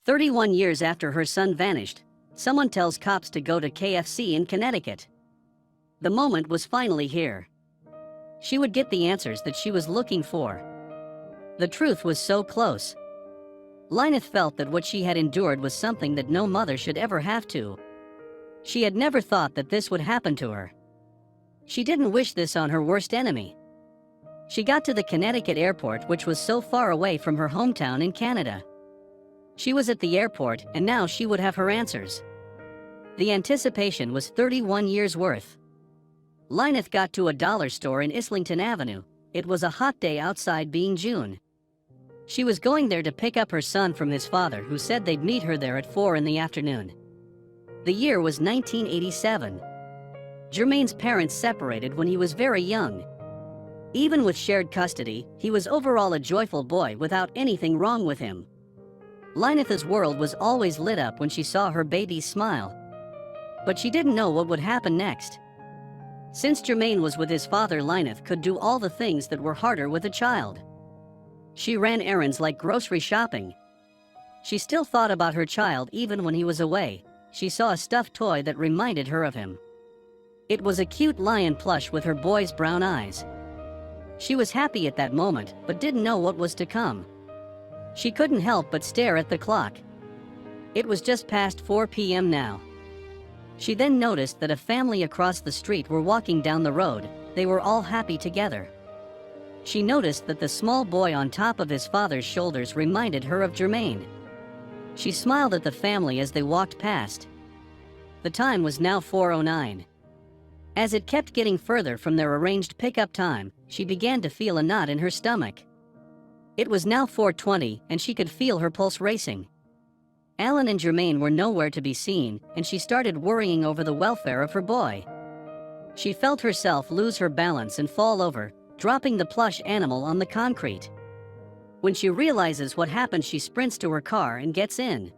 31 years after her son vanished, someone tells cops to go to KFC in Connecticut. The moment was finally here. She would get the answers that she was looking for. The truth was so close. Lyneth felt that what she had endured was something that no mother should ever have to. She had never thought that this would happen to her. She didn't wish this on her worst enemy. She got to the Connecticut airport, which was so far away from her hometown in Canada. She was at the airport, and now she would have her answers. The anticipation was 31 years worth. Lyneth got to a dollar store in Islington Avenue. It was a hot day outside, being June. She was going there to pick up her son from his father, who said they'd meet her there at 4 in the afternoon. The year was 1987. Jermaine's parents separated when he was very young. Even with shared custody, he was overall a joyful boy without anything wrong with him. Lyneth's world was always lit up when she saw her baby's smile. But she didn't know what would happen next. Since Jermaine was with his father, Lyneth could do all the things that were harder with a child. She ran errands like grocery shopping. She still thought about her child even when he was away. She saw a stuffed toy that reminded her of him. It was a cute lion plush with her boy's brown eyes. She was happy at that moment, but didn't know what was to come. She couldn't help but stare at the clock. It was just past 4 p.m. now. She then noticed that a family across the street were walking down the road. They were all happy together. She noticed that the small boy on top of his father's shoulders reminded her of Jermaine. She smiled at the family as they walked past. The time was now 4:09. As it kept getting further from their arranged pickup time, she began to feel a knot in her stomach. It was now 4:20, and she could feel her pulse racing. Alan and Jermaine were nowhere to be seen, and she started worrying over the welfare of her boy. She felt herself lose her balance and fall over, dropping the plush animal on the concrete. When she realizes what happened, she sprints to her car and gets in.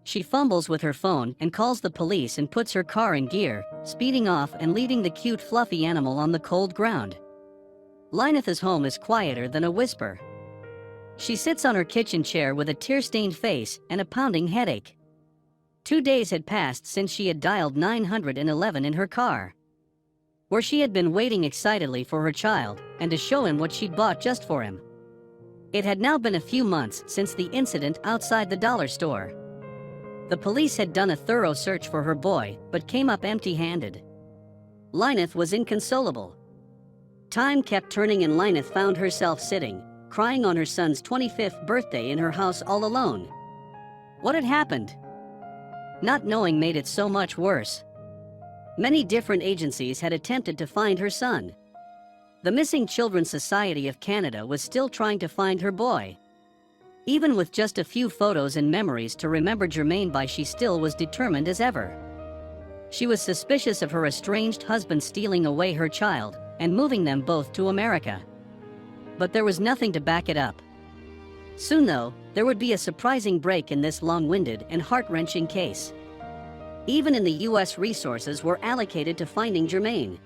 She fumbles with her phone and calls the police and puts her car in gear, speeding off and leaving the cute fluffy animal on the cold ground. Lyneth's home is quieter than a whisper. She sits on her kitchen chair with a tear-stained face and a pounding headache. 2 days had passed since she had dialed 911 in her car, where she had been waiting excitedly for her child and to show him what she'd bought just for him. It had now been a few months since the incident outside the dollar store. The police had done a thorough search for her boy, but came up empty-handed. Lyneth was inconsolable. Time kept turning, and Lyneth found herself sitting, crying on her son's 25th birthday in her house all alone. What had happened? Not knowing made it so much worse. Many different agencies had attempted to find her son. The Missing Children Society of Canada was still trying to find her boy. Even with just a few photos and memories to remember Jermaine by, she still was determined as ever. She was suspicious of her estranged husband stealing away her child and moving them both to America. But there was nothing to back it up. Soon, though, there would be a surprising break in this long-winded and heart-wrenching case. Even in the U.S., resources were allocated to finding Jermaine.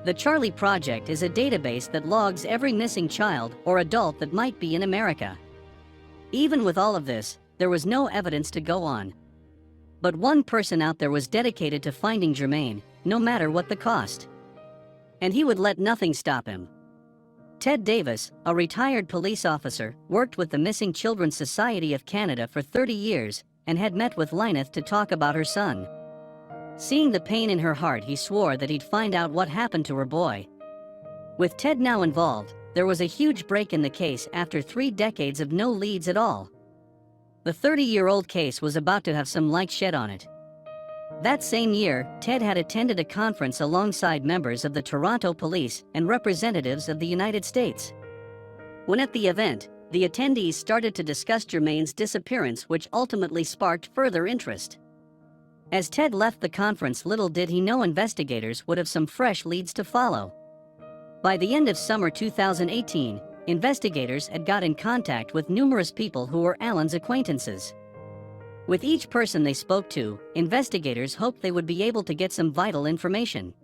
The Charlie Project is a database that logs every missing child or adult that might be in America. Even with all of this, there was no evidence to go on. But one person out there was dedicated to finding Jermaine, no matter what the cost. And he would let nothing stop him. Ted Davis, a retired police officer, worked with the Missing Children Society of Canada for 30 years and had met with Lyneth to talk about her son. Seeing the pain in her heart, he swore that he'd find out what happened to her boy. With Ted now involved, there was a huge break in the case after 3 decades of no leads at all. The 30-year-old case was about to have some light shed on it. That same year, Ted had attended a conference alongside members of the Toronto Police and representatives of the United States. When at the event, the attendees started to discuss Jermaine's disappearance, which ultimately sparked further interest. As Ted left the conference, little did he know investigators would have some fresh leads to follow. By the end of summer 2018, investigators had got in contact with numerous people who were Alan's acquaintances. With each person they spoke to, investigators hoped they would be able to get some vital information.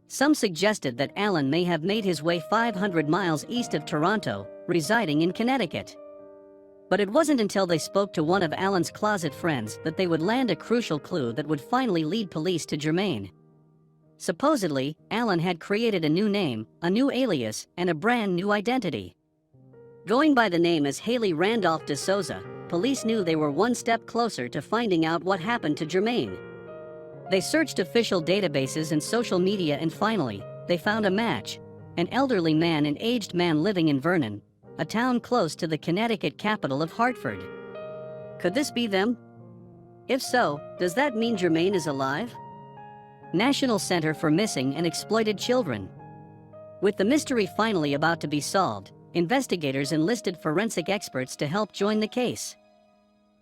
Some suggested that Alan may have made his way 500 miles east of Toronto, residing in Connecticut. But it wasn't until they spoke to one of Alan's closet friends that they would land a crucial clue that would finally lead police to Jermaine. Supposedly, Alan had created a new name, a new alias, and a brand new identity. Going by the name as Haley Randolph DeSouza, police knew they were one step closer to finding out what happened to Jermaine. They searched official databases and social media, and finally, they found a match: an elderly man and aged man living in Vernon, a town close to the Connecticut capital of Hartford. Could this be them? If so, does that mean Jermaine is alive? National Center for Missing and Exploited Children. With the mystery finally about to be solved, investigators enlisted forensic experts to help join the case.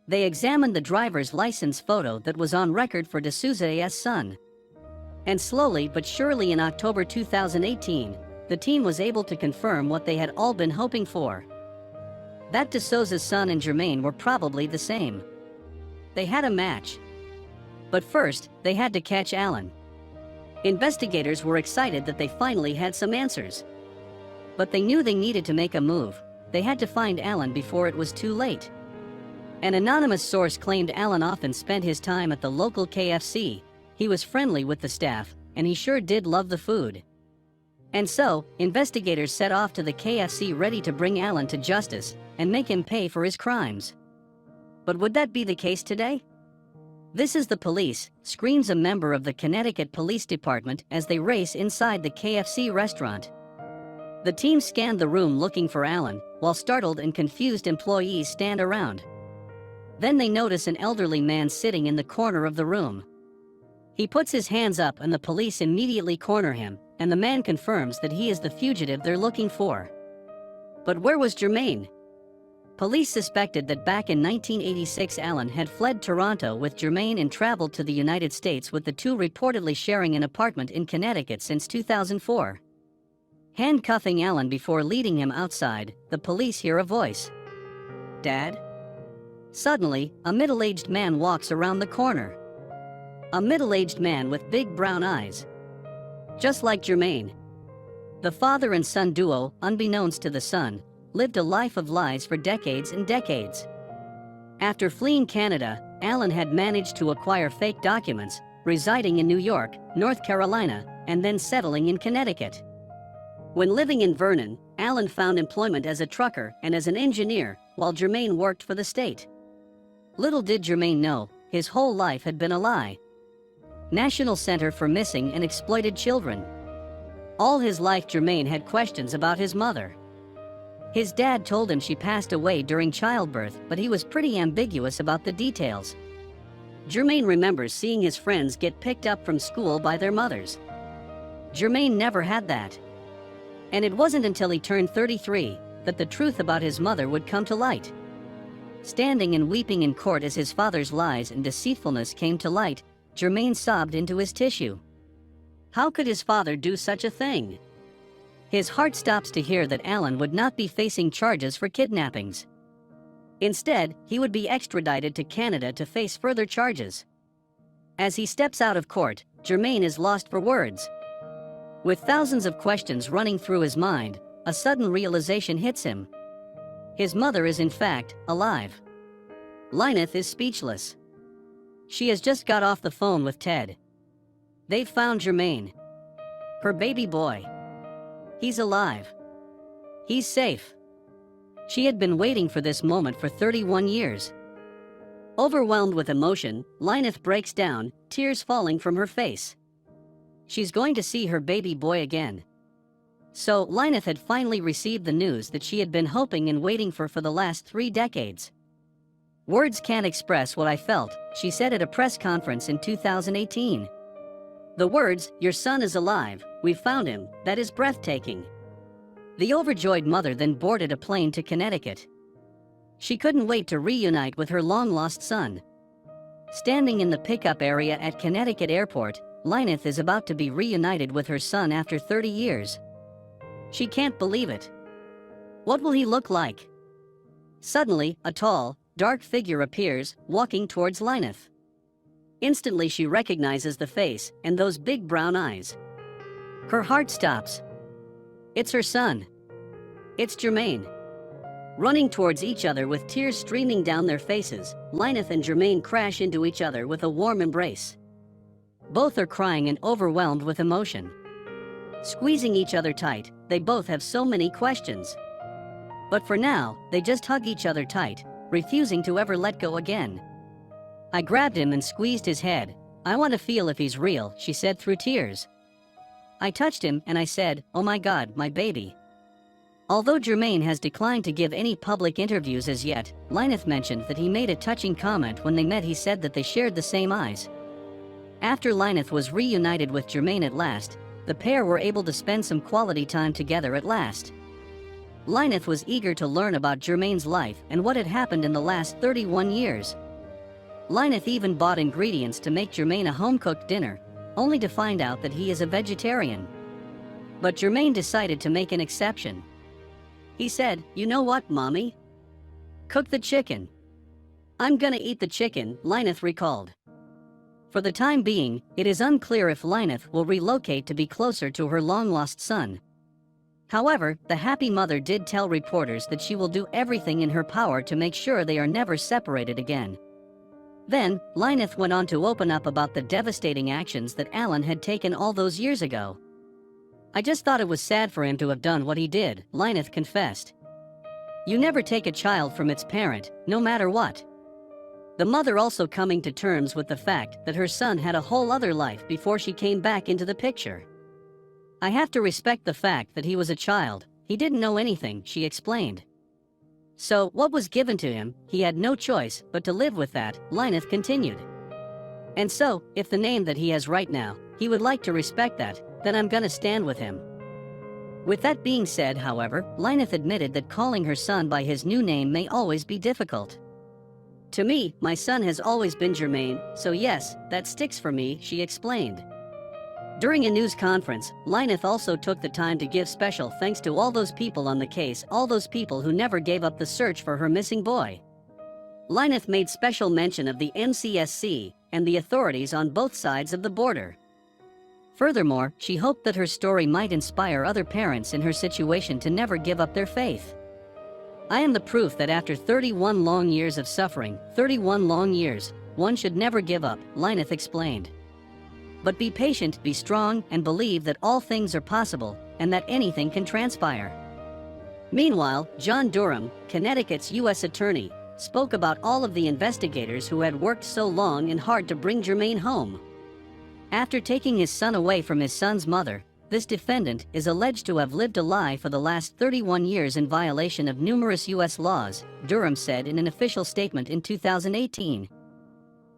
They examined the driver's license photo that was on record for DeSouza's son. And slowly but surely, in October 2018, the team was able to confirm what they had all been hoping for: that DeSouza's son and Jermaine were probably the same. They had a match. But first, they had to catch Alan. Investigators were excited that they finally had some answers. But they knew they needed to make a move. They had to find Alan before it was too late. An anonymous source claimed Alan often spent his time at the local KFC. He was friendly with the staff, and he sure did love the food. And so, investigators set off to the KFC ready to bring Alan to justice and make him pay for his crimes. But would that be the case today? "This is the police," screams a member of the Connecticut Police Department as they race inside the KFC restaurant. The team scanned the room looking for Alan, while startled and confused employees stand around. Then they notice an elderly man sitting in the corner of the room. He puts his hands up and the police immediately corner him, and the man confirms that he is the fugitive they're looking for. But where was Jermaine? Police suspected that back in 1986 Alan had fled Toronto with Jermaine and traveled to the United States, with the two reportedly sharing an apartment in Connecticut since 2004. Handcuffing Alan before leading him outside, the police hear a voice. "Dad?" Suddenly, a middle-aged man walks around the corner. A middle-aged man with big brown eyes. Just like Jermaine. The father and son duo, unbeknownst to the son, lived a life of lies for decades and decades. After fleeing Canada, Alan had managed to acquire fake documents, residing in New York, North Carolina, and then settling in Connecticut. When living in Vernon, Alan found employment as a trucker and as an engineer, while Jermaine worked for the state. Little did Jermaine know, his whole life had been a lie. National Center for Missing and Exploited Children. All his life Jermaine had questions about his mother. His dad told him she passed away during childbirth, but he was pretty ambiguous about the details. Jermaine remembers seeing his friends get picked up from school by their mothers. Jermaine never had that. And it wasn't until he turned 33 that the truth about his mother would come to light. Standing and weeping in court as his father's lies and deceitfulness came to light, Jermaine sobbed into his tissue. How could his father do such a thing? His heart stops to hear that Alan would not be facing charges for kidnappings. Instead, he would be extradited to Canada to face further charges. As he steps out of court, Jermaine is lost for words. With thousands of questions running through his mind, a sudden realization hits him. His mother is in fact alive. Lyneth is speechless. She has just got off the phone with Ted. They've found Jermaine. Her baby boy. He's alive. He's safe. She had been waiting for this moment for 31 years. Overwhelmed with emotion, Lyneth breaks down, tears falling from her face. She's going to see her baby boy again. So, Lyneth had finally received the news that she had been hoping and waiting for the last 3 decades. "Words can't express what I felt," she said at a press conference in 2018. The words, "Your son is alive, we found him," that is breathtaking. The overjoyed mother then boarded a plane to Connecticut. She couldn't wait to reunite with her long-lost son. Standing in the pickup area at Connecticut Airport, Lyneth is about to be reunited with her son after 30 years. She can't believe it. What will he look like? Suddenly, a tall, dark figure appears, walking towards Lyneth. Instantly she recognizes the face and those big brown eyes. Her heart stops. It's her son. It's Jermaine. Running towards each other with tears streaming down their faces, Lyneth and Jermaine crash into each other with a warm embrace. Both are crying and overwhelmed with emotion. Squeezing each other tight, they both have so many questions. But for now, they just hug each other tight, refusing to ever let go again. I grabbed him and squeezed his head. "I want to feel if he's real," she said through tears. I touched him and I said, "Oh my God, my baby." Although Jermaine has declined to give any public interviews as yet, Lyneth mentioned that he made a touching comment when they met. He said that they shared the same eyes. After Lyneth was reunited with Jermaine at last, the pair were able to spend some quality time together at last. Lyneth was eager to learn about Jermaine's life and what had happened in the last 31 years. Lyneth even bought ingredients to make Jermaine a home-cooked dinner, only to find out that he is a vegetarian. But Jermaine decided to make an exception. He said, "You know what, Mommy? Cook the chicken." "I'm gonna eat the chicken," Lyneth recalled. For the time being, it is unclear if Lyneth will relocate to be closer to her long-lost son. However, the happy mother did tell reporters that she will do everything in her power to make sure they are never separated again. Then, Lyneth went on to open up about the devastating actions that Alan had taken all those years ago. "I just thought it was sad for him to have done what he did," Lyneth confessed. "You never take a child from its parent, no matter what." The mother also coming to terms with the fact that her son had a whole other life before she came back into the picture. "I have to respect the fact that he was a child, he didn't know anything," she explained. "So, what was given to him, he had no choice but to live with that," Lyneth continued. "And so, if the name that he has right now, he would like to respect that, then I'm gonna stand with him." With that being said, however, Lyneth admitted that calling her son by his new name may always be difficult. "To me, my son has always been Jermaine, so yes, that sticks for me," she explained. During a news conference, Lyneth also took the time to give special thanks to all those people on the case, all those people who never gave up the search for her missing boy. Lyneth made special mention of the NCSC and the authorities on both sides of the border. Furthermore, she hoped that her story might inspire other parents in her situation to never give up their faith. "I am the proof that after 31 long years of suffering, 31 long years, one should never give up," Lyneth explained. "But be patient, be strong, and believe that all things are possible, and that anything can transpire." Meanwhile, John Durham, Connecticut's U.S. attorney, spoke about all of the investigators who had worked so long and hard to bring Jermaine home. After taking his son away from his son's mother, this defendant is alleged to have lived a lie for the last 31 years in violation of numerous U.S. laws, Durham said in an official statement in 2018.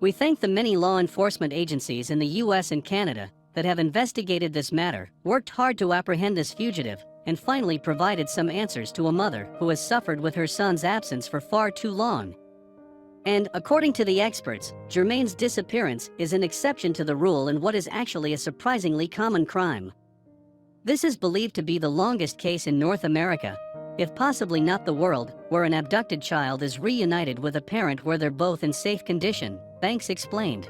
"We thank the many law enforcement agencies in the U.S. and Canada that have investigated this matter, worked hard to apprehend this fugitive, and finally provided some answers to a mother who has suffered with her son's absence for far too long." And, according to the experts, Jermaine's disappearance is an exception to the rule in what is actually a surprisingly common crime. This is believed to be the longest case in North America, if possibly not the world, where an abducted child is reunited with a parent where they're both in safe condition, Banks explained.